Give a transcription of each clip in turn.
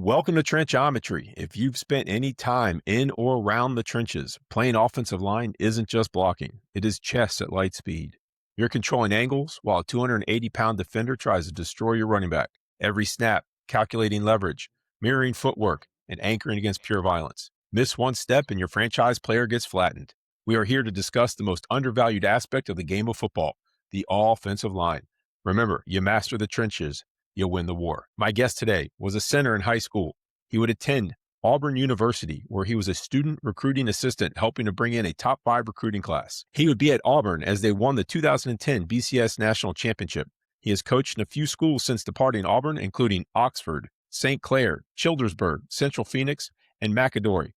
Welcome to Trenchometry. If you've spent any time in or around the trenches, playing offensive line isn't just blocking, it is chess at light speed. You're controlling angles while a 280-pound defender tries to destroy your running back. Every snap, calculating leverage, mirroring footwork, and anchoring against pure violence. Miss one step and your franchise player gets flattened. We are here to discuss the most undervalued aspect of the game of football, the offensive line. Remember, you master the trenches, you'll win the war. My guest today was a center in high school. He would attend Auburn University, where he was a student recruiting assistant helping to bring in a top 5 recruiting class. He would be at Auburn as they won the 2010 BCS National Championship. He has coached in a few schools since departing Auburn, including Oxford, St. Clair, Childersburg, Central Phoenix, and McAdory.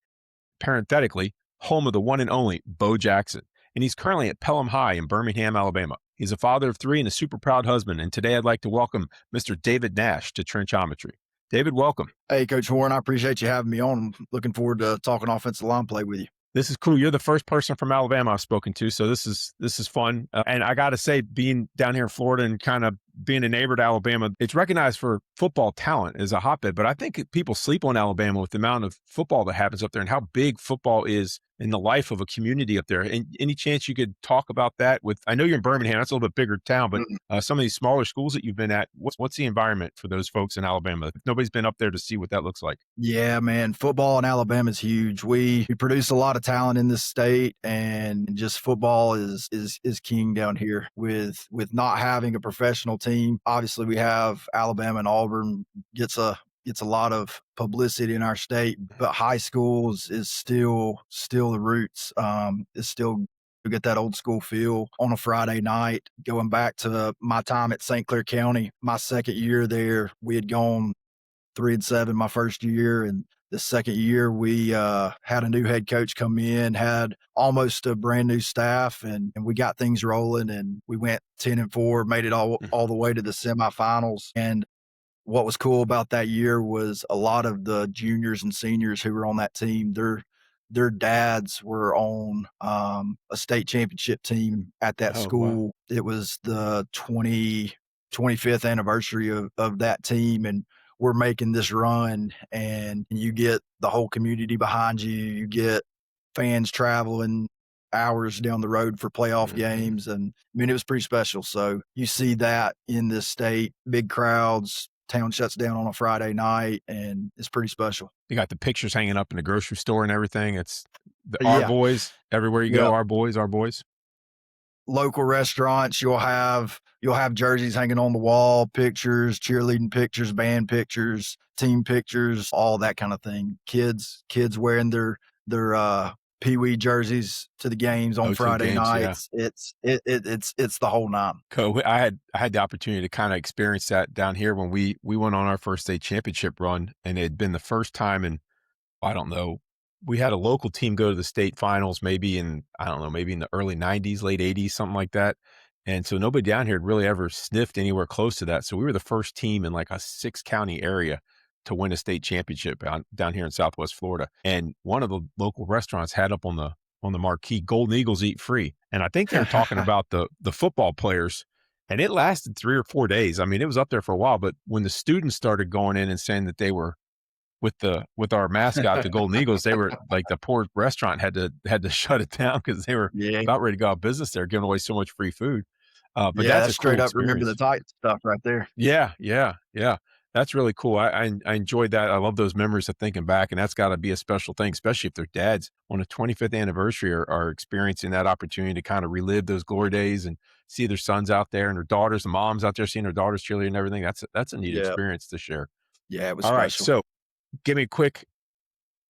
Parenthetically, home of the one and only Bo Jackson. And he's currently at Pelham High in Birmingham, Alabama. He's a father of 3 and a super proud husband. And today I'd like to welcome Mr. David Nash to Trenchometry. David, welcome. Hey, Coach Warren, I appreciate you having me on. I'm looking forward to talking offensive line play with you. This is cool. You're the first person from Alabama I've spoken to, so this is fun. And I got to say, being down here in Florida and kind of being a neighbor to Alabama, it's recognized for football talent as a hotbed. But I think people sleep on Alabama with the amount of football that happens up there and how big football is in the life of a community up there. And any chance you could talk about that with? I know you're in Birmingham; that's a little bit bigger town, but some of these smaller schools that you've been at, what's the environment for those folks in Alabama? If nobody's been up there to see what that looks like. Yeah, man, football in Alabama is huge. We produce a lot of talent in this state, and just football is king down here. With not having a professional team, obviously we have Alabama and Auburn gets a lot of publicity in our state, but high schools is still the roots. It's still you get that old school feel on a Friday night. Going back to my time at St. Clair County, my second year there, we had gone 3-7 my first year, and the second year we had a new head coach come in, had almost a brand new staff, and we got things rolling, and we went 10-4, made it all the way to the semifinals. And what was cool about that year was a lot of the juniors and seniors who were on that team, their dads were on a state championship team at that school. Wow. It was the 25th anniversary of that team, and we're making this run, and you get the whole community behind you. You get fans traveling hours down the road for playoff games. And I mean, it was pretty special. So you see that in this state, big crowds, town shuts down on a Friday night, and it's pretty special. You got the pictures hanging up in the grocery store and everything. It's our boys everywhere you go. Our boys. Local restaurants, you'll have jerseys hanging on the wall, pictures, cheerleading pictures, band pictures, team pictures, all that kind of thing. Kids wearing their Pee-wee jerseys to the games on Friday nights. Yeah. It's the whole nine. Cool. I had the opportunity to kind of experience that down here when we went on our first state championship run, and it had been the first time in, I don't know, we had a local team go to the state finals maybe in the early 90s, late 80s, something like that. And so nobody down here had really ever sniffed anywhere close to that. So we were the first team in like a 6-county area to win a state championship down here in Southwest Florida. And one of the local restaurants had up on the marquee, Golden Eagles Eat Free. And I think they were talking about the football players, and it lasted 3 or 4 days. I mean, it was up there for a while, but when the students started going in and saying that they were with our mascot, the Golden Eagles, they were like, the poor restaurant had to shut it down because they were about ready to go out of business there, giving away so much free food. But that's a straight cool up experience. Remember the Titan stuff right there. Yeah. That's really cool. I enjoyed that. I love those memories of thinking back, and that's got to be a special thing, especially if their dads on a 25th anniversary are experiencing that opportunity to kind of relive those glory days and see their sons out there and their daughters and moms out there seeing their daughters cheerleading and everything. That's a neat experience to share. Yeah, it was all special. Right, so give me a quick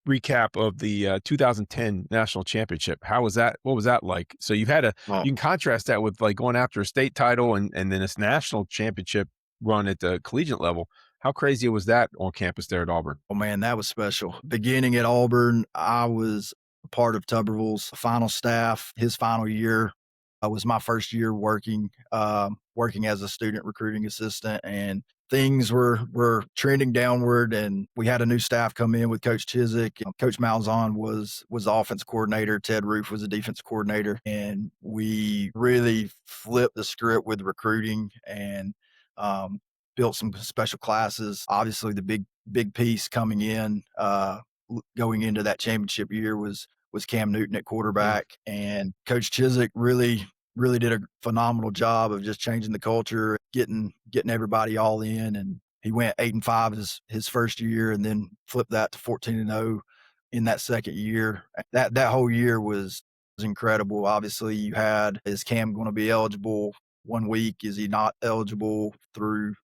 recap of the 2010 national championship. How was that? What was that like? So you can contrast that with like going after a state title and then this national championship run at the collegiate level. How crazy was that on campus there at Auburn? Oh man, that was special. Beginning at Auburn, I was a part of Tuberville's final staff. His final year was my first year working as a student recruiting assistant, and things were trending downward, and we had a new staff come in with Coach Chiswick. Coach Malzahn was the offense coordinator. Ted Roof was the defense coordinator, and we really flipped the script with recruiting and built some special classes. Obviously, the big piece coming in, going into that championship year was Cam Newton at Mm, quarterback, and Coach Chiswick really did a phenomenal job of just changing the culture, getting everybody all in, and he went 8-5 his first year, and then flipped that to 14-0 in that second year. That whole year was incredible. Obviously, you had, is Cam going to be eligible one week? Is he not eligible through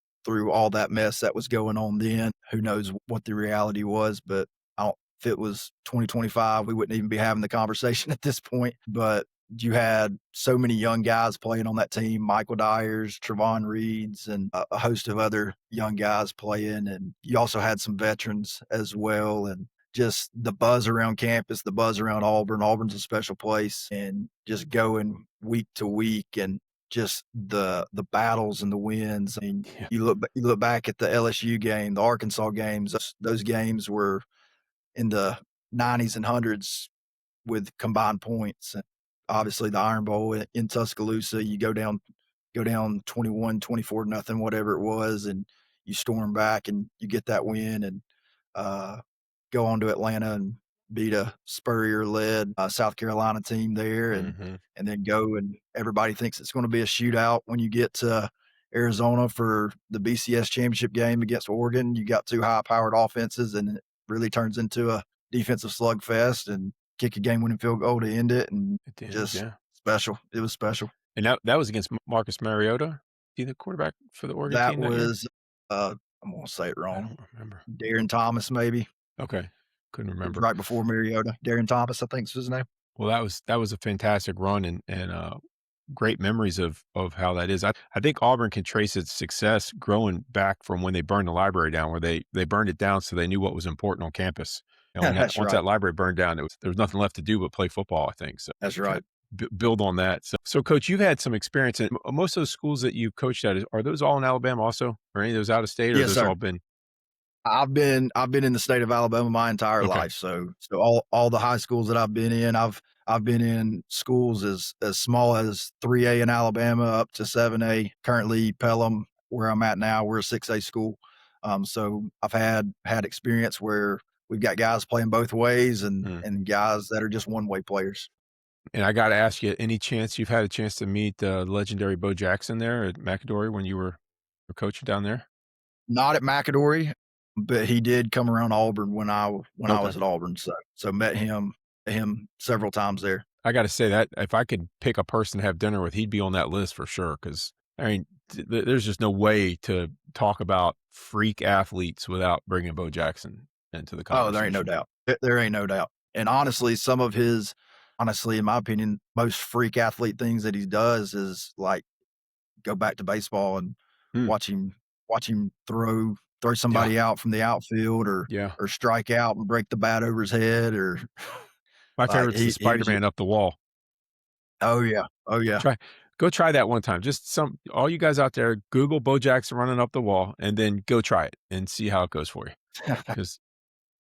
all that mess that was going on then? Who knows what the reality was, but I don't, if it was 2025, we wouldn't even be having the conversation at this point. But you had so many young guys playing on that team, Michael Dyers, Trevon Reeds, and a host of other young guys playing. And you also had some veterans as well. And just the buzz around campus, the buzz around Auburn. Auburn's a special place, and just going week to week and just the battles and the wins. I mean, yeah, you look back at the LSU game, the Arkansas games. Those games were in the 90s and hundreds with combined points. And obviously, the Iron Bowl in Tuscaloosa, you go down 21-24 nothing, whatever it was, and you storm back and you get that win, and uh, go on to Atlanta and beat a Spurrier-led South Carolina team there, hmm and then go, and everybody thinks it's going to be a shootout when you get to Arizona for the BCS championship game against Oregon. You got two high-powered offenses, and it really turns into a defensive slugfest, and kick a game-winning field goal to end it, and it did. just Yeah, special. It was special. and that was against Marcus Mariota, he the quarterback for the Oregon That team that year. was, I'm gonna say it I wrong. don't remember. Darren Thomas, maybe. Okay, couldn't It was remember. right before Mariota. Darren Thomas, I think is his name. Well, that was a fantastic run and great memories of how that is. I think Auburn can trace its success growing back from when they burned the library down, where they burned it down so they knew what was important on campus. And when that That's once right. that library burned down, there was nothing left to do but play football, I think. So That's kind right. of build on that. So, Coach, you've had some experience in most of those schools that you've coached at. Are those all in Alabama also, or any of those out of state, or Yes, those sir. all been I've been in the state of Alabama my entire okay? life. So all the high schools that I've been in, I've been in schools as small as 3A in Alabama up to 7A. Currently Pelham, where I'm at now, we're a 6A school. So I've had experience where we've got guys playing both ways, Mm. and guys that are just one way players. And I got to ask you, any chance you've had a chance to meet legendary Bo Jackson there at McAdory when you were coaching down there? Not at McAdory, but he did come around Auburn when I Okay. was at Auburn. So met him several times there. I gotta say that if I could pick a person to have dinner with, he'd be on that list for sure. Because I mean, there's just no way to talk about freak athletes without bringing Bo Jackson into the Oh, there ain't no conversation. doubt. There ain't no doubt. And honestly, some of his, honestly, in my opinion, most freak athlete things that he does is like go back to baseball and Mm, watch him watch him throw yeah, somebody out from the outfield, yeah. or strike out and break the bat over his head, or My like favorite's the he was just, Spider-Man up the wall. oh yeah. Oh yeah. Try Go try that one time. Just some all you guys out there, Google Bo Jackson running up the wall, and then go try it and see how it goes for you. Because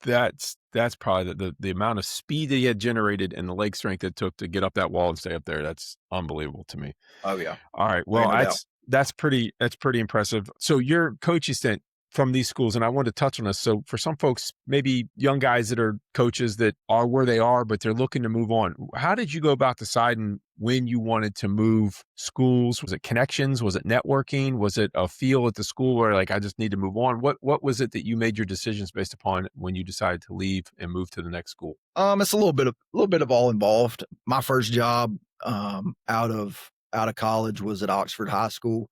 that's probably the amount of speed that he had generated and the leg strength it took to get up that wall and stay up there. That's unbelievable to me. Oh yeah. All right. There Well, ain't no doubt. that's pretty impressive. So your coaching stint from these schools, and I wanted to touch on this. So for some folks, maybe young guys that are coaches that are where they are, but they're looking to move on. How did you go about deciding when you wanted to move schools? Was it connections? Was it networking? Was it a feel at the school where like I just need to move on? What was it that you made your decisions based upon when you decided to leave and move to the next school? It's a little bit of all involved. My first job out of college was at Oxford High School.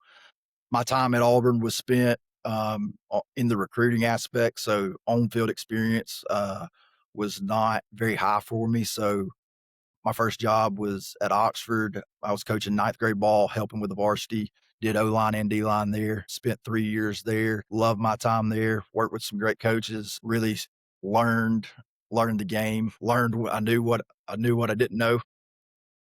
My time at Auburn was spent in the recruiting aspect, so on field experience was not very high for me. So my first job was at Oxford. I was coaching ninth grade ball, helping with the varsity. Did O line and D line there. Spent 3 years there. Loved my time there. Worked with some great coaches. Really learned learned the game. Learned what I knew. What I didn't know.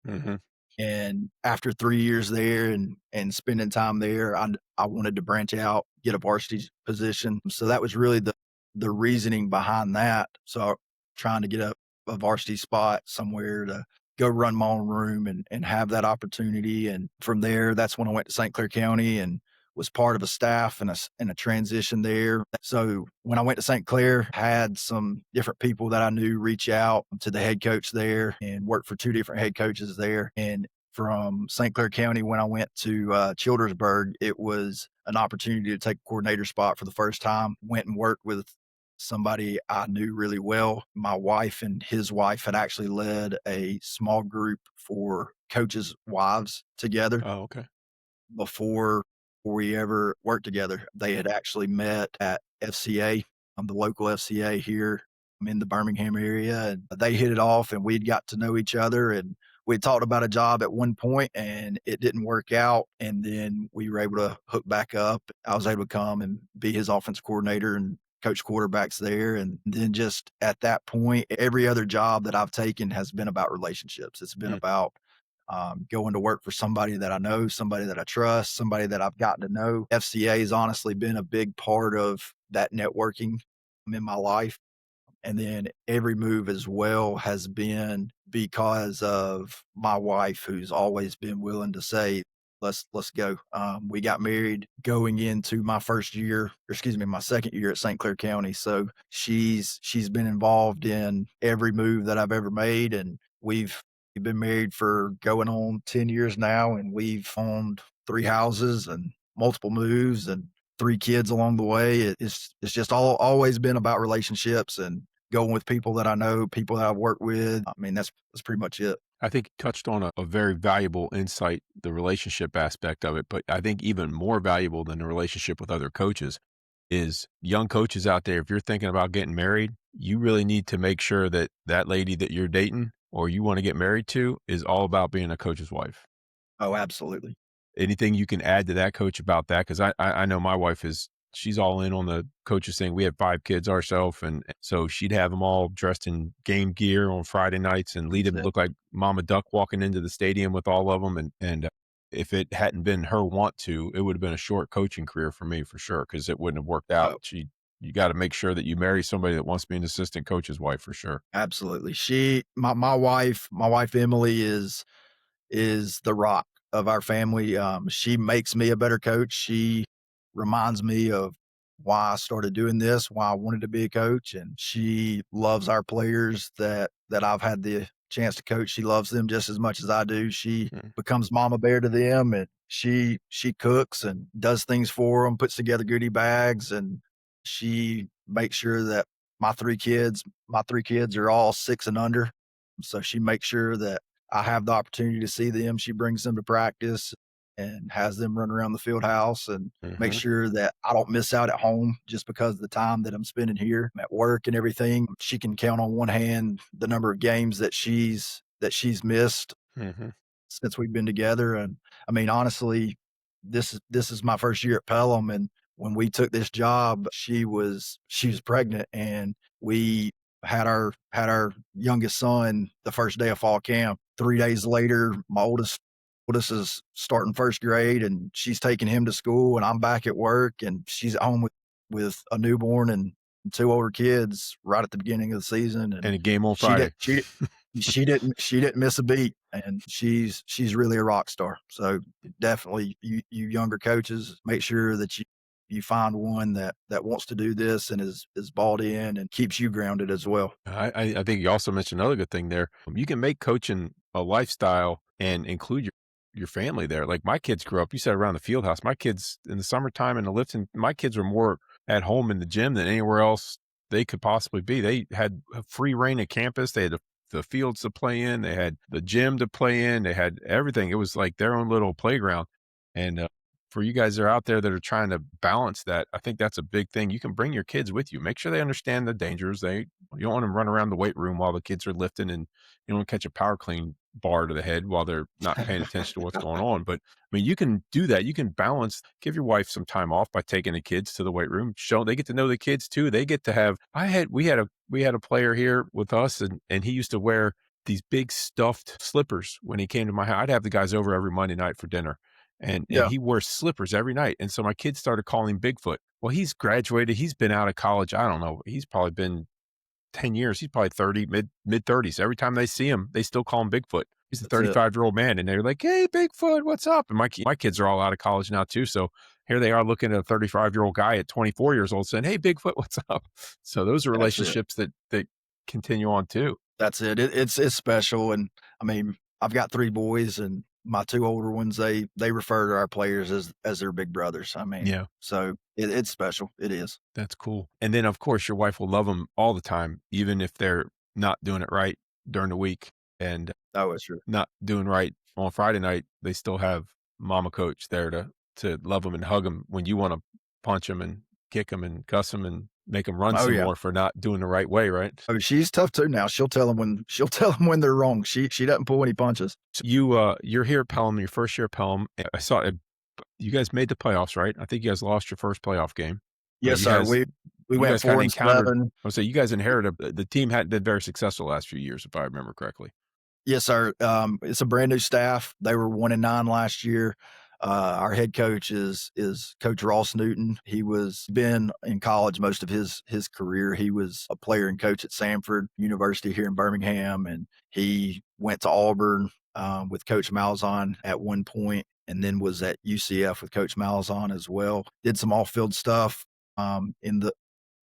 Hmm. And after 3 years there, and spending time there, I wanted to branch out, get a varsity position. So that was really the reasoning behind that. So trying to get a varsity spot somewhere to go run my own room, and have that opportunity. And from there, that's when I went to St. Clair County and was part of a staff in a transition there. So when I went to St. Clair, had some different people that I knew reach out to the head coach there and worked for 2 different head coaches there. And from St. Clair County, when I went to Childersburg, it was an opportunity to take a coordinator spot for the first time. Went and worked with somebody I knew really well. My wife and his wife had actually led a small group for coaches' wives together Oh, okay. before we ever worked together. They had actually met at FCA, the local FCA here in the Birmingham area, and they hit it off, and we'd got to know each other, and we talked about a job at one point, and it didn't work out, and then we were able to hook back up. I was able to come and be his offensive coordinator and coach quarterbacks there, and then just at that point, every other job that I've taken has been about relationships. It's been Mm, about going to work for somebody that I know, somebody that I trust, somebody that I've gotten to know. FCA has honestly been a big part of that networking in my life. And then every move as well has been because of my wife, who's always been willing to say, let's go. We got married going into my first year, or excuse me, my second year at St. Clair County. So she's been involved in every move that I've ever made, and we've been married for going on 10 years now, and we've owned 3 houses and multiple moves and 3 kids along the way. It's just always been about relationships and going with people that I know, people that I've worked with. I mean, that's pretty much it. I think you touched on a very valuable insight, the relationship aspect of it, but I think even more valuable than the relationship with other coaches is young coaches out there. If you're thinking about getting married, you really need to make sure that that lady that you're dating or you want to get married to is all about being a coach's wife. Oh, absolutely. Anything you can add to that, coach, about that? Because I know my wife is she's all in on the coaches thing. We have 5 kids ourselves, and so she'd have them all dressed in game gear on Friday nights and lead That's them it. look like Mama Duck walking into the stadium with all of them. And if it hadn't been her want to, it would have been a short coaching career for me for sure because it wouldn't have worked out. Oh, You got to make sure that you marry somebody that wants to be an assistant coach's wife for sure. absolutely. My wife Emily is the rock of our family. She makes me a better coach. She reminds me of why I started doing this, why I wanted to be a coach, and she loves our players that I've had the chance to coach. She loves them just as much as I do. She Mm, becomes mama bear to them, and she cooks and does things for them, puts together goodie bags, and she makes sure that my 3 kids are all 6 and under. So she makes sure that I have the opportunity to see them. She brings them to practice and has them run around the field house and make mhm, sure that I don't miss out at home just because of the time that I'm spending here at work and everything. She can count on one hand the number of games that she's missed mhm. since we've been together. And I mean, honestly, this is my first year at Pelham, and when we took this job, she was pregnant, and we had our youngest son the first day of fall camp. 3 days later, my oldest is starting first grade, and she's taking him to school, and I'm back at work, and she's at home with a newborn and 2 older kids right at the beginning of the season, and And a game on she did Friday. she didn't miss a beat, and she's really a rock star. So definitely, you younger coaches, make sure that you find one that wants to do this and is bought in and keeps you grounded as well. I think you also mentioned another good thing there. You can make coaching a lifestyle and include your family there. Like my kids grew up, you said around the field house. My kids in the summertime in the lifting, my kids were more at home in the gym than anywhere else they could possibly be. They had a free reign of campus. They had the fields to play in. They had the gym to play in. They had everything. It was like their own little playground. And for you guys that are out there that are trying to balance that, I think that's a big thing. You can bring your kids with you. Make sure they understand the dangers. You don't want them run around the weight room while the kids are lifting, and you don't want to catch a power clean bar to the head while they're not paying attention to what's going on. But I mean, you can do that. You can balance, give your wife some time off by taking the kids to the weight room. Show they get to know the kids too. They get to have we had a player here with us, and he used to wear these big stuffed slippers when he came to my house. I'd have the guys over every Monday night for dinner. And Yeah, he wore slippers every night. And so my kids started calling him Bigfoot. Well, he's graduated. He's been out of college. I don't know. He's probably been 10 years. He's probably 30, mid 30s. Every time they see him, they still call him Bigfoot. He's a that's it. 35-year-old man. And they're like, "Hey, Bigfoot, what's up?" And my kids are all out of college now too. So here they are looking at a 35-year-old guy at 24 years old saying, "Hey, Bigfoot, what's up?" So those are That's it. relationships that continue on too. That's it. It's special, and I mean, I've got 3 boys, and my 2 older ones, they refer to our players as their big brothers. I mean, Yeah, so it's special. It is. that's cool. And then, of course, your wife will love them all the time, even if they're not doing it right during the week and Oh, it's true. not doing right on Friday night. They still have mama coach there to love them and hug them when you wanna punch them and kick them and cuss them and make them run Oh, some yeah. more for not doing the right way, right? Oh, she's tough too now. She'll tell them when they're wrong. She doesn't pull any punches. So you're here at Pelham, your first year at Pelham. I saw it. You guys made the playoffs, right? I think you guys lost your first playoff game, but Yes, sir. We you went guys 4 kinda and encountered 7. I would say you guys inherited the team had been very successful the last few years, if I remember correctly. Yes, sir. It's a brand new staff. They were 1 and 9 last year. Our head coach is Coach Ross Newton. He was been in college most of his career. He was a player and coach at Samford University here in Birmingham, and he went to Auburn with Coach Malzahn at one point, and then was at UCF with Coach Malzahn as well. Did some off field stuff in the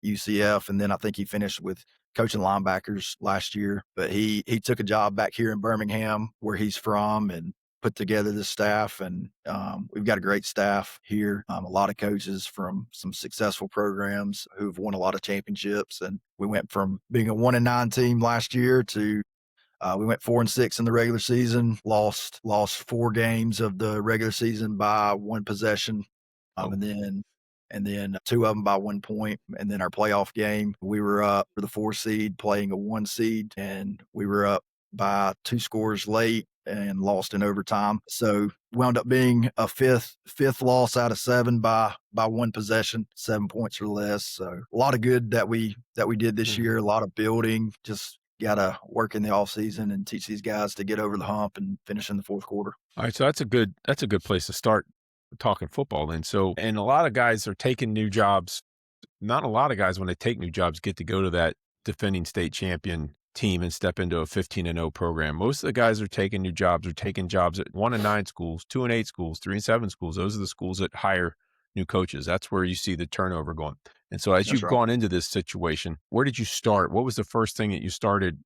UCF, and then I think he finished with coaching linebackers last year. But he took a job back here in Birmingham, where he's from, and put together this staff. And we've got a great staff here. A lot of coaches from some successful programs who've won a lot of championships. And we went from being a 1 and 9 team last year to we went 4 and 6 in the regular season. Lost 4 games of the regular season by 1 possession, Oh, and then 2 of them by 1 point. And then our playoff game, we were up for the 4 seed playing a 1 seed, and we were up by 2 scores late and lost in overtime. So wound up being a fifth loss out of 7 by 1 possession, 7 points or less. So a lot of good that we did this mhm. year, a lot of building, just gotta work in the off season and teach these guys to get over the hump and finish in the fourth quarter. Alright, so that's a good place to start talking football then. So and a lot of guys are taking new jobs. Not a lot of guys, when they take new jobs, get to go to that defending state champion team and step into a 15-0 program. Most of the guys are taking new jobs, are taking jobs at 1 and 9 schools, 2 and 8 schools, 3 and 7 schools. Those are the schools that hire new coaches. That's where you see the turnover going. And so as That's you've right. gone into this situation, where did you start? What was the first thing that you started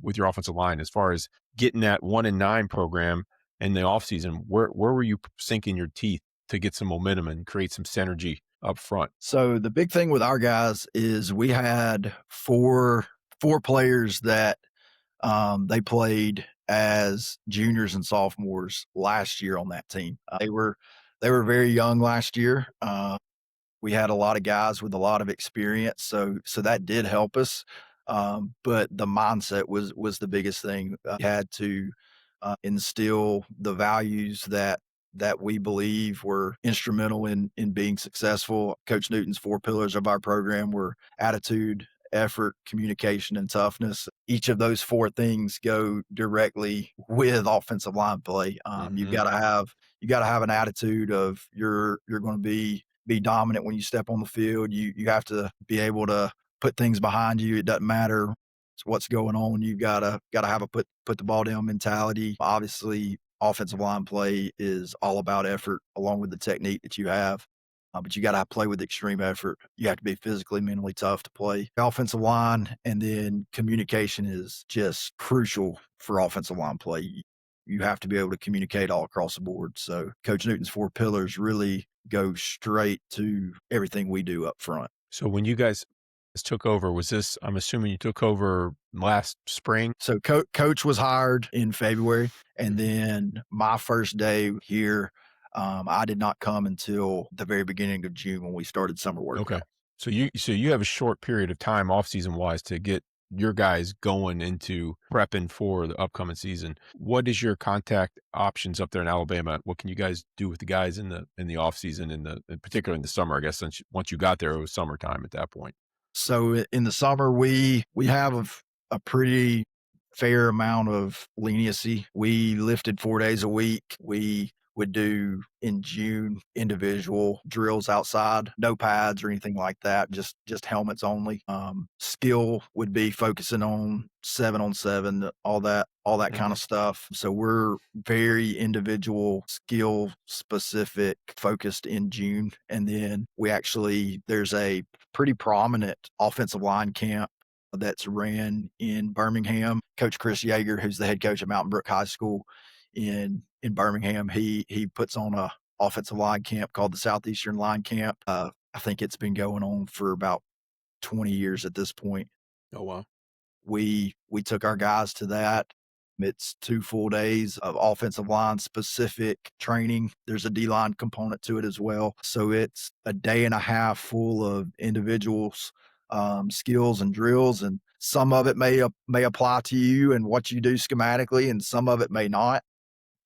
with your offensive line as far as getting that 1 and 9 program in the offseason? Where were you sinking your teeth to get some momentum and create some synergy up front? So the big thing with our guys is we had four players that they played as juniors and sophomores last year on that team. They were very young last year. We had a lot of guys with a lot of experience, so that did help us. But the mindset was the biggest thing. We had to instill the values that we believe were instrumental in being successful. Coach Newton's 4 pillars of our program were attitude, effort, communication, and toughness. Each of those 4 things go directly with offensive line play. Mhm. You gotta have an attitude of you're going to be dominant when you step on the field. You have to be able to put things behind you. It doesn't matter what's going on. You gotta have a put the ball down mentality. Obviously, offensive line play is all about effort, along with the technique that you have. But you got to play with extreme effort. You have to be physically, mentally tough to play offensive line, and then communication is just crucial for offensive line play. You have to be able to communicate all across the board. So, Coach Newton's 4 pillars really go straight to everything we do up front. So when you guys took over, was this I'm assuming you took over last spring? So coach was hired in February, and Mhm. then my first day here, I did not come until the very beginning of June when we started summer Okay. workout. So you have a short period of time off-season wise to get your guys going into prepping for the upcoming season. What is your contact options up there in Alabama? What can you guys do with the guys in the off-season, in particular in the summer, I guess, since once you got there, it was summertime at that point? So in the summer, we have a pretty fair amount of leniency. We lifted 4 days a week. We would do in June individual drills outside, no pads or anything like that, just helmets only. Skill would be focusing on 7-on-7, all that kind Mhm. of stuff. So we're very individual, skill specific, focused in June, and then there's a pretty prominent offensive line camp that's ran in Birmingham. Coach Chris Yeager, who's the head coach at Mountain Brook High School in Birmingham, he puts on a offensive line camp called the Southeastern Line Camp. I think it's been going on for about 20 years at this point. Oh, wow. We took our guys to that. It's 2 full days of offensive line specific training. There's a D-line component to it as well. So it's a day and a half full of individuals, skills and drills, and some of it may apply to you and what you do schematically, and some of it may not,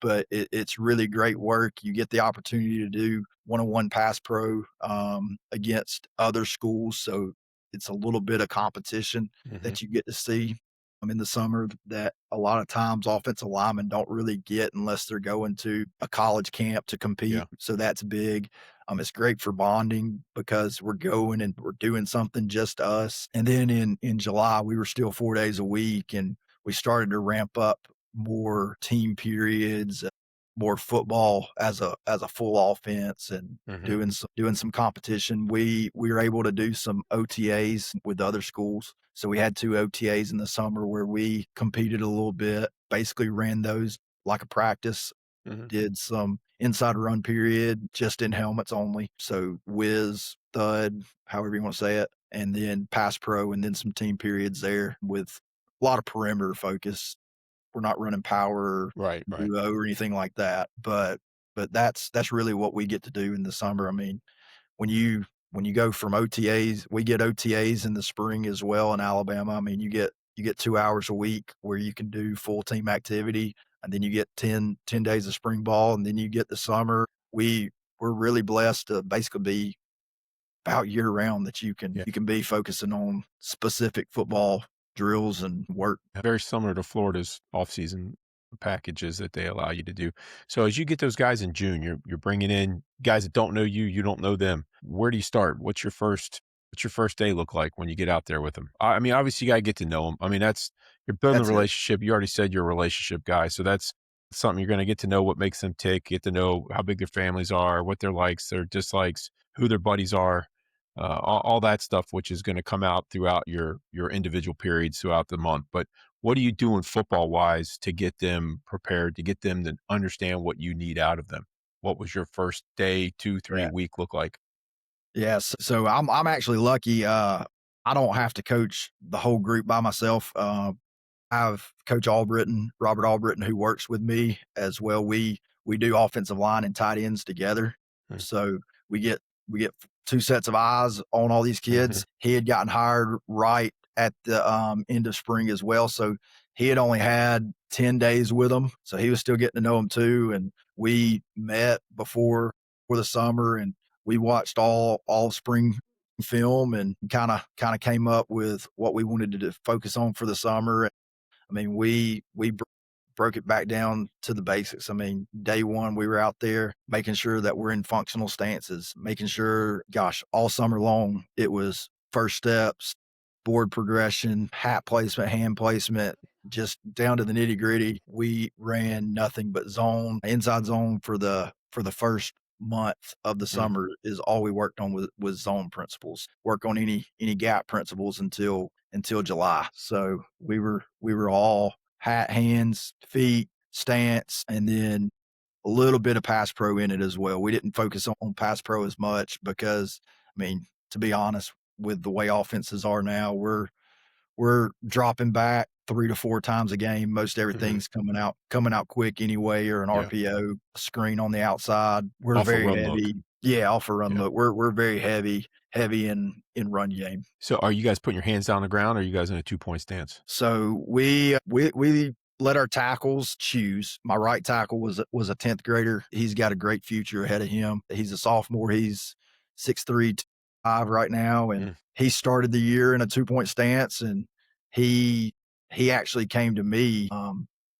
but it's really great work. You get the opportunity to do one-on-one pass pro against other schools, so it's a little bit of competition Mhm. that you get to see in the summer that a lot of times offensive linemen don't really get unless they're going to a college camp to compete. Yeah. So that's big. It's great for bonding because we're going and we're doing something just us. And then in July, we were still 4 days a week, and we started to ramp up more team periods, more football as a full offense, and Mhm. doing some competition. We were able to do some OTAs with other schools. So we had 2 OTAs in the summer where we competed a little bit, basically ran those like a practice, Mhm. did some inside run period just in helmets only. So whiz, thud, however you want to say it, and then pass pro, and then some team periods there with a lot of perimeter focus. We're not running power or Right, right. duo or anything like that, but that's really what we get to do in the summer. I mean, when you go from OTAs, we get OTAs in the spring as well in Alabama. I mean, you get 2 hours a week where you can do full team activity, and then you get ten days of spring ball, and then you get the summer. We're really blessed to basically be about year round, that you can Yeah. you can be focusing on specific football drills and work. Very similar to Florida's off-season packages that they allow you to do. So as you get those guys in June, you're bringing in guys that don't know you, you don't know them. Where do you start? What's your first day look like when you get out there with them? I mean, obviously you gotta get to know them. I mean, you're building a That's it. relationship. You already said you're a relationship guy, so that's something you're gonna get to know what makes them tick, get to know how big their families are, what their likes, their dislikes, who their buddies are, all that stuff, which is gonna come out throughout your individual periods throughout the month. But what are you doing football wise to get them prepared, to get them to understand what you need out of them? What was your first day, 2, 3 Yeah. week look like? Yes. So I'm actually lucky. I don't have to coach the whole group by myself. I have Coach Albritton, Robert Albritton, who works with me as well. We do offensive line and tight ends together. Mm, So we get we get 2 sets of eyes on all these mhm, kids. He had gotten hired right at the end of spring as well. So he had only had 10 days with them. So he was still getting to know them too. And we met before the summer, and we watched all spring film, and kind of came up with what we wanted to focus on for the summer. I mean, we broke it back down to the basics. I mean, day one, we were out there making sure that we're in functional stances, making sure, gosh, all summer long, it was first steps, board progression, hat placement, hand placement, just down to the nitty gritty. We ran nothing but zone, inside zone for the first month of the mm, summer is all we worked on was zone principles. Work on any gap principles until July. So we were all hat, hands, feet, stance, and then a little bit of pass pro in it as well. We didn't focus on pass pro as much because, I mean, to be honest, with the way offenses are now, we're dropping back 3 to 4 times a game. Most mhm, everything's coming out quick anyway, or an yeah, RPO screen on the outside. We're off a very run look, heavy. Yeah, off a run yeah. look. We're very heavy in run game. So are you guys putting your hands down on the ground, or are you guys in a two-point stance? So we let our tackles choose. My right tackle was a 10th grader. He's got a great future ahead of him. He's a sophomore. He's 6'3", 5 right now, and Mm, he started the year in a 2-point stance, and he he actually came to me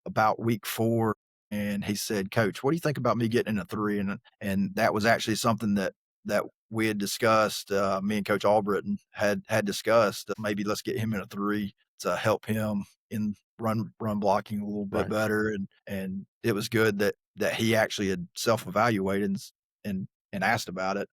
about week 4. and he said, "Coach, what do you think about me getting in a 3?" And that was actually something that we had discussed. Me and Coach Albritton had discussed. Maybe let's get him in a 3 to help him in run blocking a little bit Right. better. And it was good that he actually had self evaluated and asked about it.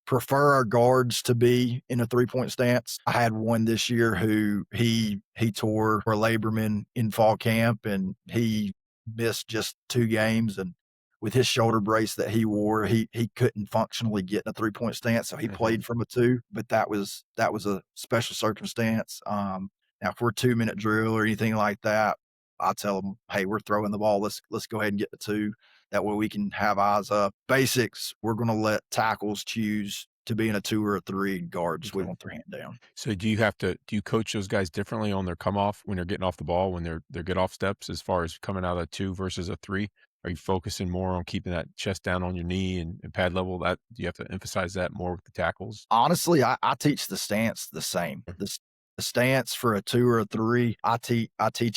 Prefer our guards to be in a 3-point stance. I had one this year who he tore a laborman in fall camp, and he missed just 2 games, and with his shoulder brace that he wore, he couldn't functionally get in a 3-point stance, so he Hmm. played from a 2, but that was a special circumstance. Now if we're 2-minute drill or anything like that, I tell them, "Hey, we're throwing the ball. Let's go ahead and get the 2. That way we can have eyes up." Basics, we're gonna let tackles choose to be in a 2 or a 3, guards, we Okay. want their hand down. So do you coach those guys differently on their come off when they're getting off the ball, when their get off steps as far as coming out of a 2 versus a 3? Are you focusing more on keeping that chest down on your knee and pad level? That do you have to emphasize that more with the tackles? Honestly, I teach the stance the same. The stance for a 2 or a 3, I teach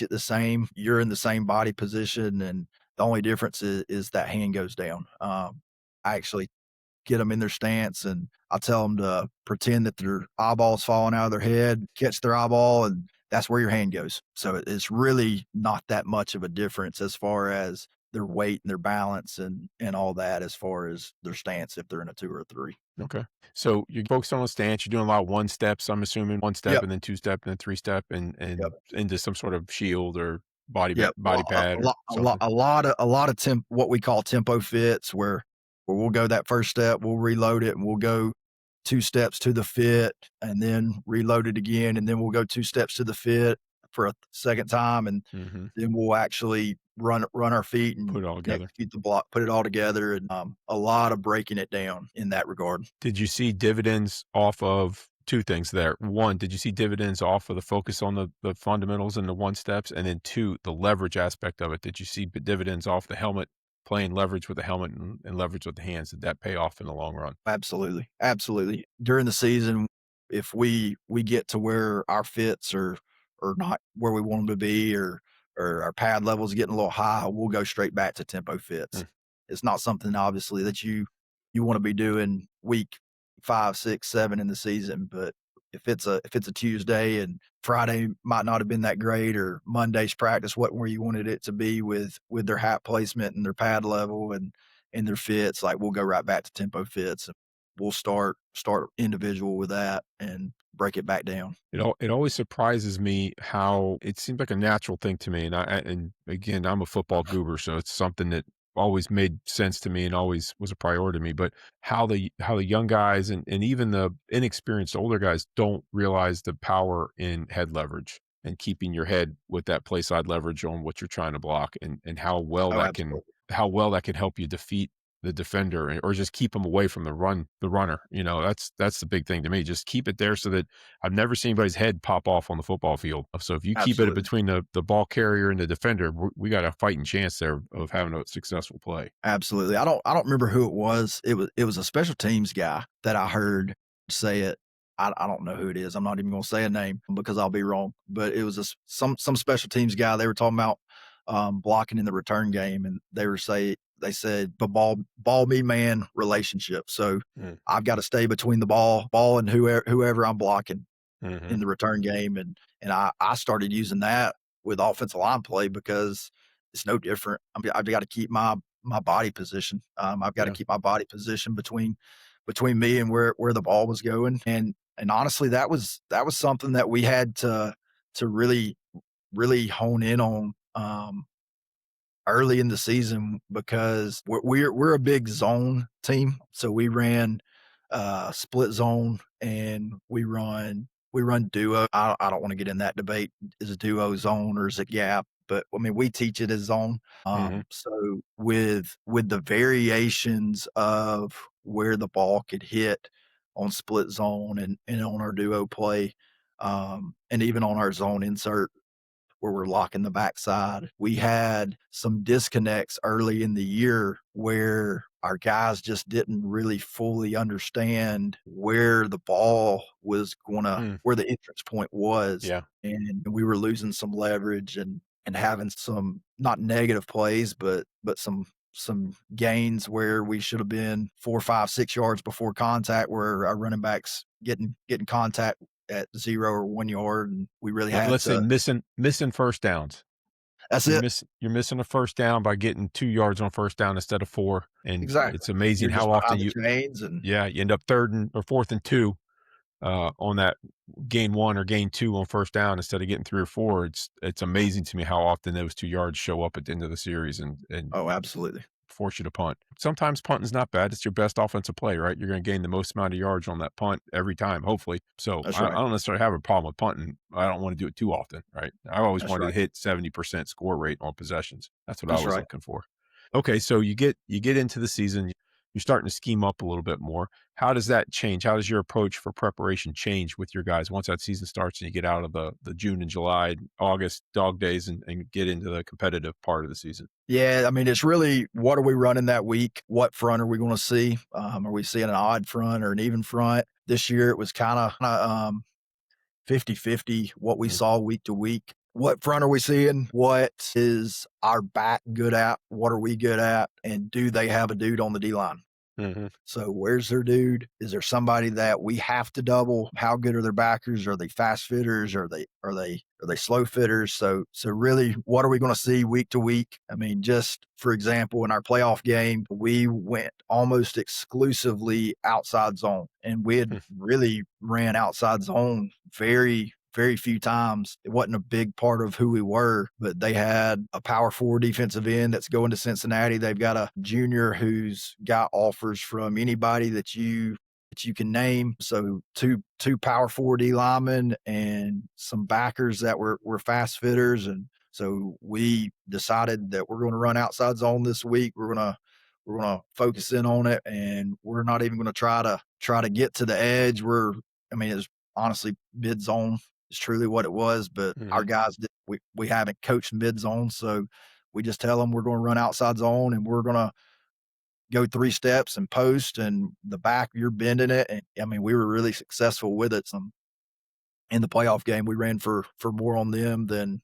it the same. You're in the same body position, and the only difference is that hand goes down. I actually get them in their stance, and I tell them to pretend that their eyeball's falling out of their head, catch their eyeball, and that's where your hand goes. So it's really not that much of a difference as far as their weight and their balance and all that as far as their stance if they're in a 2 or a 3. Okay. So you're focused on a stance, you're doing a lot of one steps, I'm assuming, one step Yep, and then two step and then three step yep. and into some sort of shield or Yep, body pad a or lot a lot something. a lot of what we call tempo fits where we'll go that first step, we'll reload it, and we'll go 2 steps to the fit, and then reload it again, and then we'll go 2 steps to the fit for a second time, and Mhm. then we'll actually run our feet Put and it all together. execute the block, put it all together, and, a lot of breaking it down in that regard. Did you see dividends off of 2 things there? 1, did you see dividends off of the focus on the fundamentals and the one steps? And then 2, the leverage aspect of it. Did you see dividends off the helmet, playing leverage with the helmet and leverage with the hands? Did that pay off in the long run? Absolutely, absolutely. During the season, if we get to where our fits are not where we want them to be, or our pad levels getting a little high, we'll go straight back to tempo fits. Mm, It's not something obviously that you want to be doing week 5, 6, 7 in the season, but if it's a Tuesday and Friday might not have been that great, or Monday's practice wasn't where you wanted it to be with their hat placement and their pad level and their fits, like we'll go right back to tempo fits. We'll start individual with that and break it back down. it always surprises me how it seems like a natural thing to me, and and again, I'm a football goober, so it's something that always made sense to me and always was a priority to me, but how the young guys and even the inexperienced older guys don't realize the power in head leverage and keeping your head with that play side leverage on what you're trying to block and Oh, absolutely. how well that can help you defeat the defender or just keep them away from the runner. That's the big thing to me. Just keep it there so that I've never seen anybody's head pop off on the football field. So if you keep it Absolutely. between the ball carrier and the defender, we got a fighting chance there of having a successful play. Absolutely. I don't remember who it was. It was a special teams guy that I heard say it. I don't know who it is. I'm not even gonna say a name because I'll be wrong. But it was some special teams guy. They were talking about blocking in the return game, and they said the ball me man relationship. So Mm, I've got to stay between the ball and whoever I'm blocking mhm, in the return game, and I started using that with offensive line play because it's no different. I've got to keep my body position. I've got to yeah. keep my body position between me and where the ball was going, and honestly, that was something that we had to really hone in on. Early in the season because we're a big zone team, so we ran split zone and we run duo. I don't want to get in that debate. Is a duo zone or is it gap? But I mean, we teach it as zone. Mhm, So with the variations of where the ball could hit on split zone and on our duo play, and even on our zone insert where we're locking the backside. We had some disconnects early in the year where our guys just didn't really fully understand where the ball was gonna mm, where the entrance point was, yeah. and we were losing some leverage and having not negative plays, but some gains where we should have been 4, 5, 6 yards before contact, where our running backs getting contact at 0 or 1 yard, and we really had Let's say to. missing first downs. That's it. You're missing a first down by getting 2 yards on first down instead of 4, and Exactly. it's amazing You're just how often behind the you chains and yeah, you end up 3rd and or 4th and 2, on that gain 1 or gain 2 on first down instead of getting 3 or 4. It's amazing to me how often those 2 yards show up at the end of the series and oh, absolutely. force you to punt. Sometimes punting's not bad. It's your best offensive play, right? You're gonna gain the most amount of yards on that punt every time, hopefully. So, That's I right. don't necessarily have a problem with punting. I don't wanna do it too often, right? I always That's wanted to right. hit 70% score rate on possessions. That's what I That's was right. looking for. Okay, so you get into the season, you're starting to scheme up a little bit more. How does that change? How does your approach for preparation change with your guys once that season starts and you get out of the June and July, August dog days and get into the competitive part of the season? Yeah, I mean, it's really what are we running that week? What front are we gonna see? Are we seeing an odd front or an even front? This year, it was kinda, 50-50 what we Mm, saw week to week. What front are we seeing? What is our back good at? What are we good at? And do they have a dude on the D line? mhm, So where's their dude? Is there somebody that we have to double? How good are their backers? Are they fast fitters? Are they slow fitters? So really, what are we going to see week to week? I mean, just for example, in our playoff game, we went almost exclusively outside zone, and we had mm, really ran outside zone very few times. It wasn't a big part of who we were, but they had a power four defensive end that's going to Cincinnati. They've got a junior who's got offers from anybody that you can name. So two power four D linemen and some backers that were fast fitters. And so we decided that we're going to run outside zone this week. We're gonna focus in on it, and we're not even going to try to get to the edge. I mean, it's honestly mid zone is truly what it was. But our mhm. guys, we haven't coached mid zone, so we just tell them we're going to run outside zone and we're going to go 3 steps and post and the back you're bending it. And I mean, we were really successful with it. Some in the playoff game, we ran for more on them than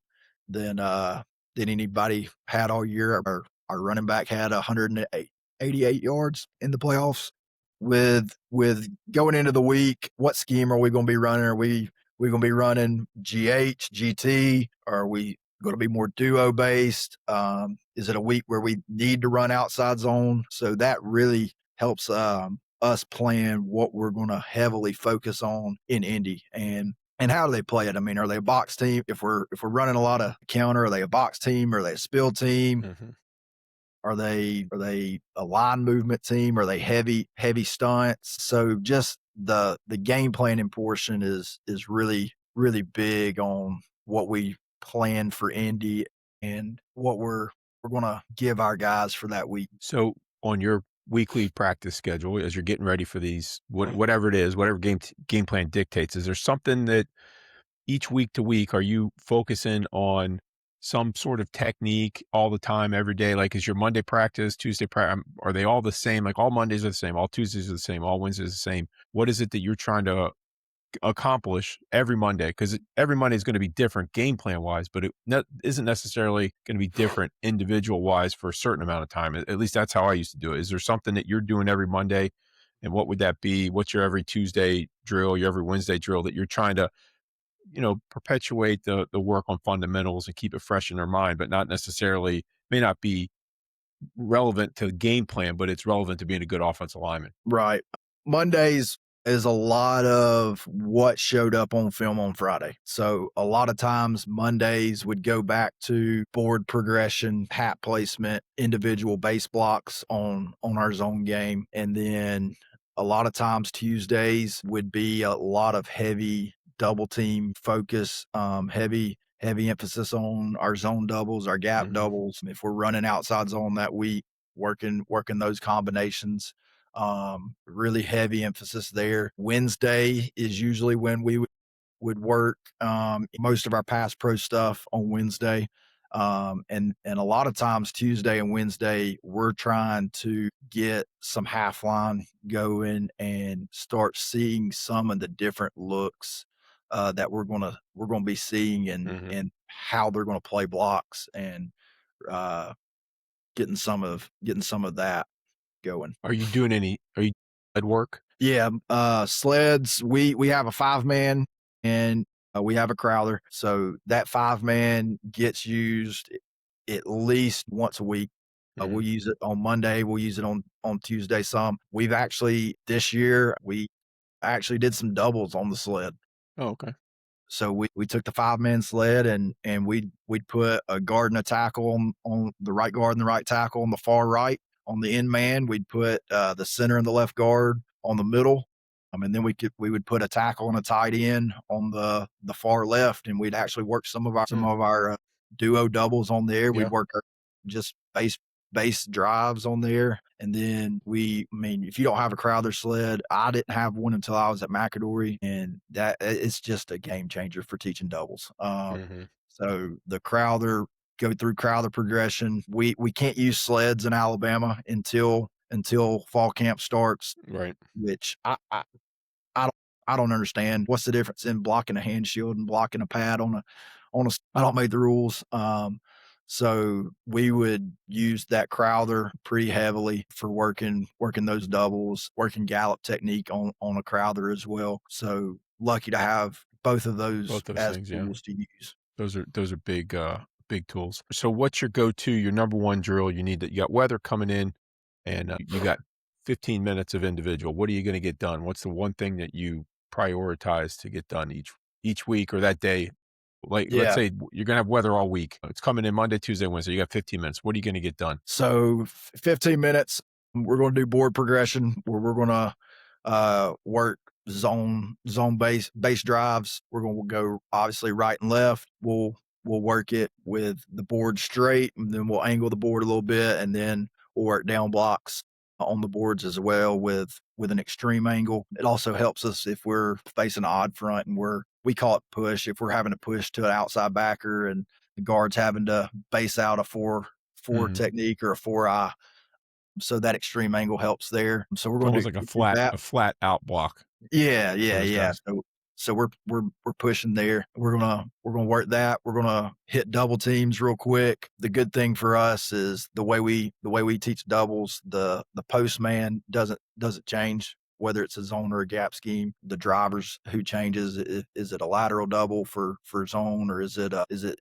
than anybody had all year. Our running back had 188 yards in the playoffs. With going into the week, what scheme are we going to be running? Are we going to be running GH, GT? Are we going to be more duo based? Is it a week where we need to run outside zone? So that really helps us plan what we're going to heavily focus on in Indy. And how do they play it? I mean, are they a box team? If we're running a lot of counter, are they a box team? Are they a spill team? Mhm. Are they a line movement team? Are they heavy stunts? So just the game planning portion is really big on what we plan for Indy and what we're gonna give our guys for that week. So, on your weekly practice schedule, as you're getting ready for these, whatever it is, whatever game plan dictates, is there something that each week to week are you focusing on some sort of technique all the time, every day? Like, is your Monday practice, Tuesday practice, are they all the same? Like, all Mondays are the same, all Tuesdays are the same, all Wednesdays are the same. What is it that you're trying to accomplish every Monday? Because every Monday is going to be different game plan wise, but isn't necessarily going to be different individual wise for a certain amount of time. At least that's how I used to do it. Is there something that you're doing every Monday? And what would that be? What's your every Tuesday drill, your every Wednesday drill that you're trying to, perpetuate the work on fundamentals and keep it fresh in their mind, but not necessarily may not be relevant to the game plan, but it's relevant to being a good offensive lineman. Right. Mondays is a lot of what showed up on film on Friday. So a lot of times Mondays would go back to board progression, hat placement, individual base blocks on our zone game. And then a lot of times Tuesdays would be a lot of heavy double team focus, heavy emphasis on our zone doubles, our gap Mhm, doubles. If we're running outside zone that week, working those combinations. Really heavy emphasis there. Wednesday is usually when we would work most of our pass pro stuff on Wednesday. And a lot of times Tuesday and Wednesday, we're trying to get some half line going and start seeing some of the different looks that we're gonna be seeing and mhm. and how they're gonna play blocks. And uh, getting some of that going. Are you at work? Yeah, sleds, we have a 5-man and, we have a crowler, so that 5-man gets used at least once a week. Mhm. We'll use it on Monday, we'll use it on Tuesday some. We've actually this year, we actually did some doubles on the sled. Oh, okay. So we took the 5-man sled and we'd put a guard and a tackle on the right guard and the right tackle on the far right. On the end man, we'd put, the center and the left guard on the middle. And then we would put a tackle and a tight end on the far left, and we'd actually work some Mm, of our, duo doubles on there. We'd yeah. work our just base drives on there, and then I mean, if you don't have a Crowther sled, I didn't have one until I was at McAdory, and it's just a game changer for teaching doubles. Mhm. So the Crowther go through Crowther progression. We can't use sleds in Alabama until fall camp starts, Right. which I don't I don't understand. What's the difference in blocking a hand shield and blocking a pad on a I don't make the rules. So we would use that Crowther pretty heavily for working those doubles, working gallop technique on a Crowther as well. So lucky to have both of those Both those as things, yeah. tools to use. Those are big, big tools. So what's your go-to, your number 1 drill you got weather coming in, and, you got 15 minutes of individual. What are you gonna get done? What's the one thing that you prioritize to get done each week or that day? Like, let's Yeah. say you're gonna have weather all week. It's coming in Monday, Tuesday, Wednesday. You got 15 minutes. What are you gonna get done? So 15 minutes, we're going to do board progression where we're going to work zone base drives. We're going to go obviously right and left. We'll work it with the board straight, and then we'll angle the board a little bit, and then we'll work down blocks on the boards as well with an extreme angle. It also helps us if we're facing an odd front and we call it push. If we're having to push to an outside backer and the guard's having to base out a four Mhm. technique or a 4-eye. So that extreme angle helps there. So we're It's going to almost like do that. a flat out block Yeah, for yeah, those yeah. guys. So we're pushing there. We're gonna work that. We're gonna hit double teams real quick. The good thing for us is the way we teach doubles, the post man doesn't change whether it's a zone or a gap scheme. The drivers who changes, is it a lateral double for zone, or is it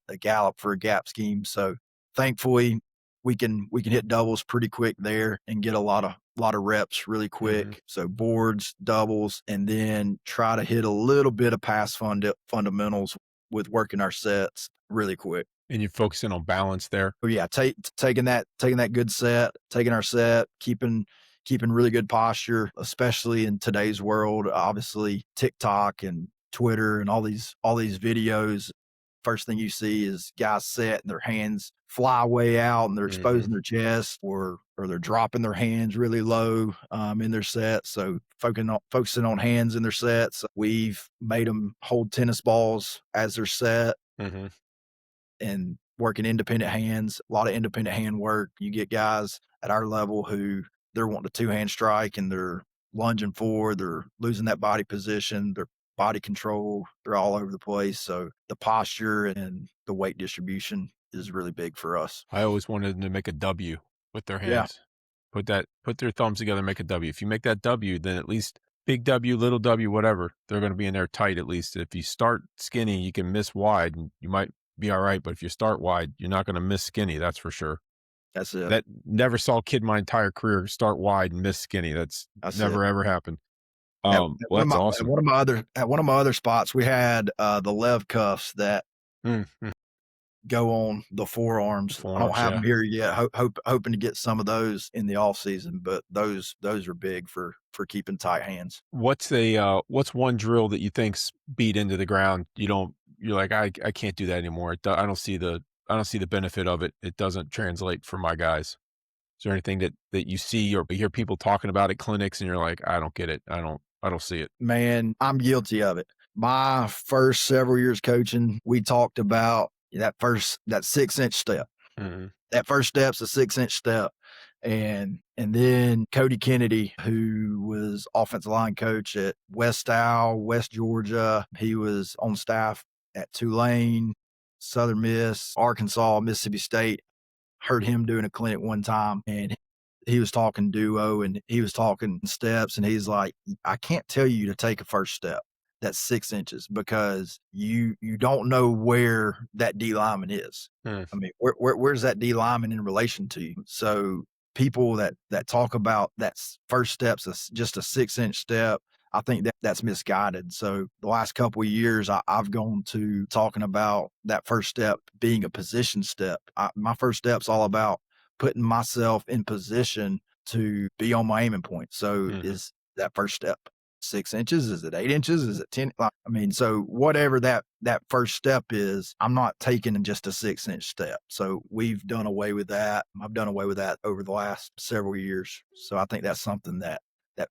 a gallop for a gap scheme? So thankfully we can hit doubles pretty quick there and get a lot of reps really Mhm. quick. So boards, doubles, and then try to hit a little bit of fundamentals with working our sets really quick. And you're focusing on balance there? Oh yeah, taking that good set, taking our set, keeping really good posture, especially in today's world. Obviously, TikTok and Twitter and all these videos. First thing you see is guys set and their hands fly way out and they're Mhm. exposing their chest, or they're dropping their hands really low in their sets. So focusing on hands in their sets. We've made them hold tennis balls as their set Mhm. and working independent hands, a lot of independent hand work. You get guys at our level who they're wanting a two-hand strike and they're lunging forward, they're losing that body position, their body control, they're all over the place. So the posture and the weight distribution is really big for us. I always wanted them to make a W with their Yeah, hands. Put their thumbs together, make a W. If you make that W, then at least big W, little W, whatever, they're gonna be in there tight at least. If you start skinny, you can miss wide and you might be alright, but if you start wide, you're not gonna miss skinny, that's for sure. that's it. That never saw a kid my entire career start wide and miss skinny. That's That's it. never ever happened. Well, that's At awesome. one of my other spots, we had the lev cuffs that Mm, go on the the forearms. I don't forearms, have yeah. them here yet. Hoping to get some of those in the off season, but those are big for keeping tight hands. What's one drill that you think's beat into the ground? You're like, I can't do that anymore. I don't see the benefit of it. It doesn't translate for my guys. Is there anything that you see or you hear people talking about at clinics and you're like, I don't get it. I don't see it. Man, I'm guilty of it. My first several years coaching, we talked about that 6-inch step. Mhm. That first step's a 6-inch step. And then Cody Kennedy, who was offensive line coach at West Georgia, he was on staff at Tulane, Southern Miss, Arkansas, Mississippi State. heard him doing a clinic one time, and he was talking duo and he was talking steps, and he's like, I can't tell you to take a first step that's 6 inches because you don't know where that D lineman is. Mm, I mean, where's that D lineman in relation to you? So people that talk about first step's just a 6 inch step, I think that's misguided. So the last couple of years, I've gone to talking about that first step being a position step. My first step's all about putting myself in position to be on my aiming point. So mhm, is that first step 6 inches? Is it 8 inches? Is it 10? Like, I mean, so whatever that first step is, I'm not taking just a 6 inch step. So we've done away with that. I've done away with that over the last several years. So I think that's something that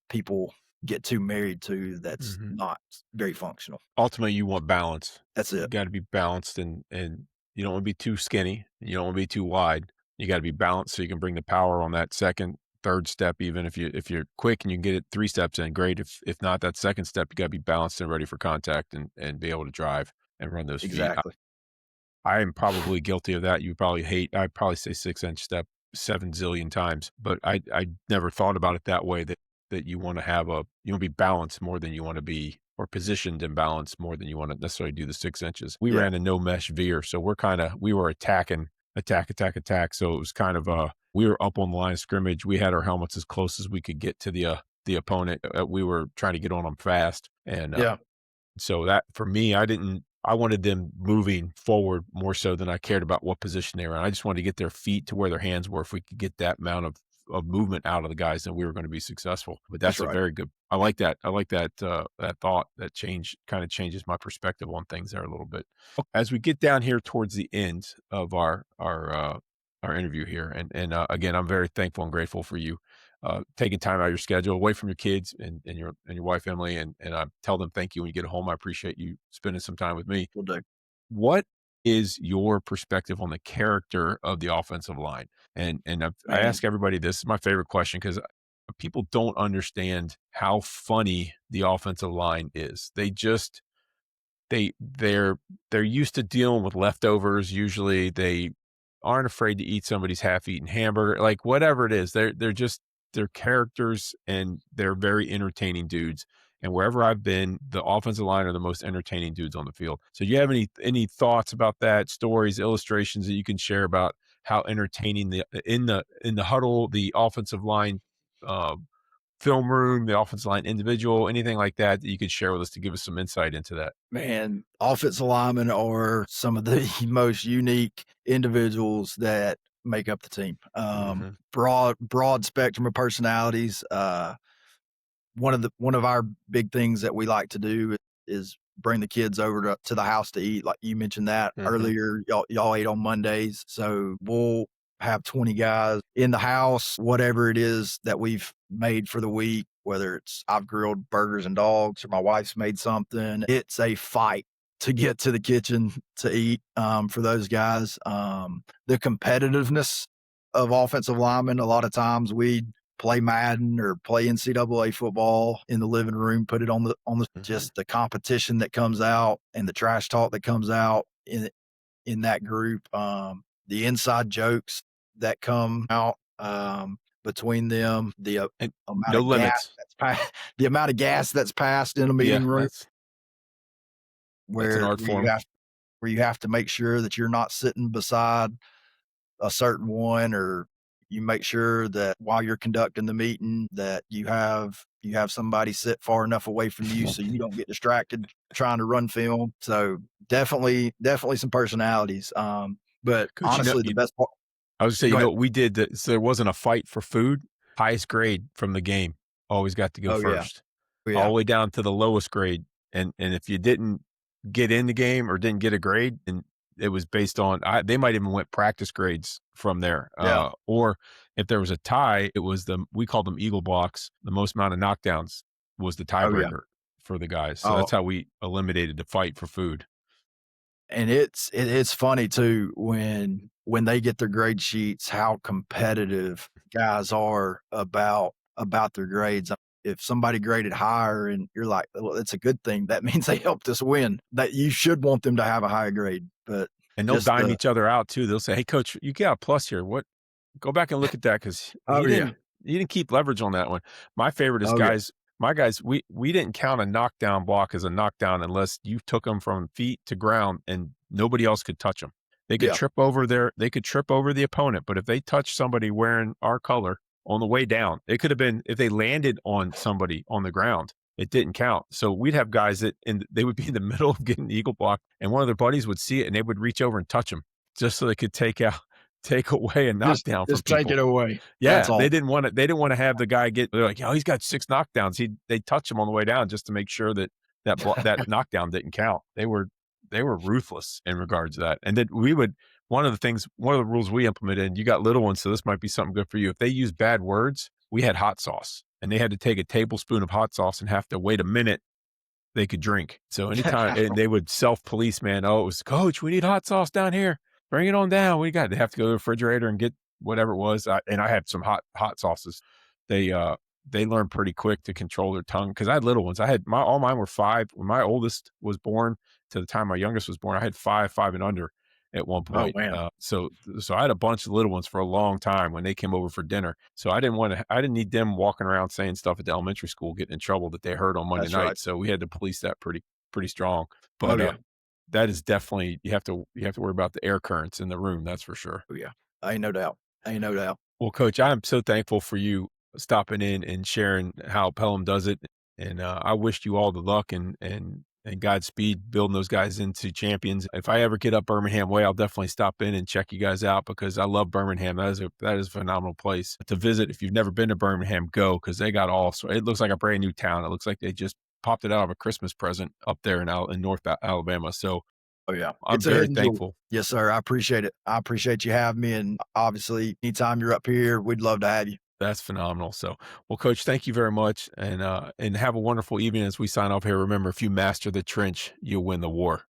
people get too married to that's mhm. not very functional. Ultimately, you want balance. That's You it. gotta be balanced and you don't wanna be too skinny, you don't wanna be too wide. You gotta be balanced so you can bring the power on that 2nd, 3rd step even if you're quick and you can get it 3 steps in, great. If not, that 2nd step, you gotta be balanced and ready for contact and be able to drive and run those feet. Exactly. I am probably guilty of that. You probably hate I'd probably say 6-inch step 7 zillion times, but I never thought about it that way that you wanna have a you wanna be balanced more than you wanna be or positioned and balanced more than you wanna necessarily do the 6 inches. We Yeah. ran a no mesh veer, so we were attacking, attack, attack, attack, so it was kind of, we were up on the line of scrimmage. We had our helmets as close as we could get to the opponent. We were trying to get on them fast, and, Yeah. so that for me, I wanted them moving forward more so than I cared about what position they were in. I just wanted to get their feet to where their hands were. If we could get that amount of movement out of the guys, then we were gonna be successful. But That's that's a right. very good I like that. I like that, that thought. That change kinda changes my perspective on things there a little bit. As we get down here towards the end of our interview here, and again, I'm very thankful and grateful for you taking time out of your schedule away from your kids and your wife Emily, and I tell them thank you when you get home. I appreciate you spending some time with me. Will do. What is your perspective on the character of the offensive line? I Man, ask everybody this is my favorite question because people don't understand how funny the offensive line is. They're used to dealing with leftovers. Usually, they aren't afraid to eat somebody's half-eaten hamburger, like, whatever it is. They're characters, and they're very entertaining dudes, and wherever I've been, the offensive line are the most entertaining dudes on the field. So, do you have any thoughts about that, stories, illustrations that you can share about how entertaining in the huddle, the offensive line, uh, film room, the offensive line individual, anything like that that you could share with us to give us some insight into that? man, offensive linemen are some of the most unique individuals that make up the team. Mhm. Broad spectrum of personalities. One of our big things that we like to do is bring the kids over to the house to eat. Like you mentioned that Mhm. earlier, y'all ate on Mondays, so we'll have 20 guys in the house, whatever it is that we've made for the week. Whether it's I've grilled burgers and dogs or my wife's made something, it's a fight to get to the kitchen to eat for those guys. The competitiveness of offensive linemen, a lot of times we play Madden or play NCAA football in the living room, put it on the Mhm. just the competition that comes out and the trash talk that comes out in that group, the inside jokes that come out between them, the And amount no of gas limits. the amount of gas that's passed in a Yeah, meeting room that's an where art form. you have to make sure that you're not sitting beside a certain one, or you make sure that while you're conducting the meeting that you have somebody sit far enough away from you so you don't get distracted trying to run film. So definitely some personalities. But 'Cause honestly, the best part. I was gonna say, Go ahead. what we did that so there wasn't a fight for food, highest grade from the game always got to go Oh yeah, first, all yeah. the way down to the lowest grade, and if you didn't get in the game or didn't get a grade, and it was based on they might even went practice grades from there, Yeah. or if there was a tie, it was we called them eagle blocks, the most amount of knockdowns was the Oh yeah. tiebreaker for the guys, so Oh, that's how we eliminated the fight for food. and it's funny too when they get their grade sheets, how competitive guys are about their grades. If somebody graded higher and you're like, well, it's a good thing. That means they helped us win. That you should want them to have a higher grade. But And they'll Just dime the each other out too. They'll say, "Hey, coach, you got a plus here. What Go back and look at that because oh, yeah. he didn't keep leverage on that one." My favorite is Oh, yeah. guys, we didn't count a knockdown block as a knockdown unless you took them from feet to ground and nobody else could touch them. Yeah. They could trip over the opponent, but if they touched somebody wearing our color on the way down, it could have been if they landed on somebody on the ground, it didn't count. So we'd have guys they would be in the middle of getting the eagle block, and one of their buddies would see it and they would reach over and touch them just so they could take away a knockdown from Just take it people. away. That's Yeah, all. they didn't wanna have the guy get they're like, "Oh, he's got 6 knockdowns." They touch him on the way down just to make sure that that knockdown didn't count. They were ruthless in regards to that. And then one of the rules we implemented, and you got little ones, so this might be something good for you. If they use bad words, we had hot sauce, and they had to take a tablespoon of hot sauce and have to wait a minute they could drink. So anytime and they would self-police, man. "Oh, it was, coach, we need hot sauce down here. Bring it on down. They have to go to the refrigerator and get whatever it was." And I had some hot sauces. They, uh, they learned pretty quick to control their tongue because I had little ones. I had all mine were 5. When my oldest was born to the time my youngest was born, I had 5 and under at one Oh, point. man. So I had a bunch of little ones for a long time when they came over for dinner. So I didn't need them walking around saying stuff at the elementary school, getting in trouble that they heard on Monday That's right. night. So we had to police that pretty strong. Oh, But, yeah. that is definitely you have to worry about the air currents in the room, that's for sure. Oh, yeah. Ain't no doubt. Ain't no doubt. Well, coach, I'm so thankful for you stopping in and sharing how Pelham does it, and, I wish you all the luck and Godspeed building those guys into champions. If I ever get up Birmingham way, I'll definitely stop in and check you guys out because I love Birmingham. That is a phenomenal place to visit. If you've never been to Birmingham, go because they got it looks like a brand new town. It looks like they just popped it out of a Christmas present up there in North Alabama. So Oh, yeah. I'm It's a very hidden jewel. thankful. Yes, sir. I appreciate it. I appreciate you having me, and obviously, anytime you're up here, we'd love to have you. That's phenomenal. So, well, coach, thank you very much, and have a wonderful evening as we sign off here. Remember, if you master the trench, you'll win the war.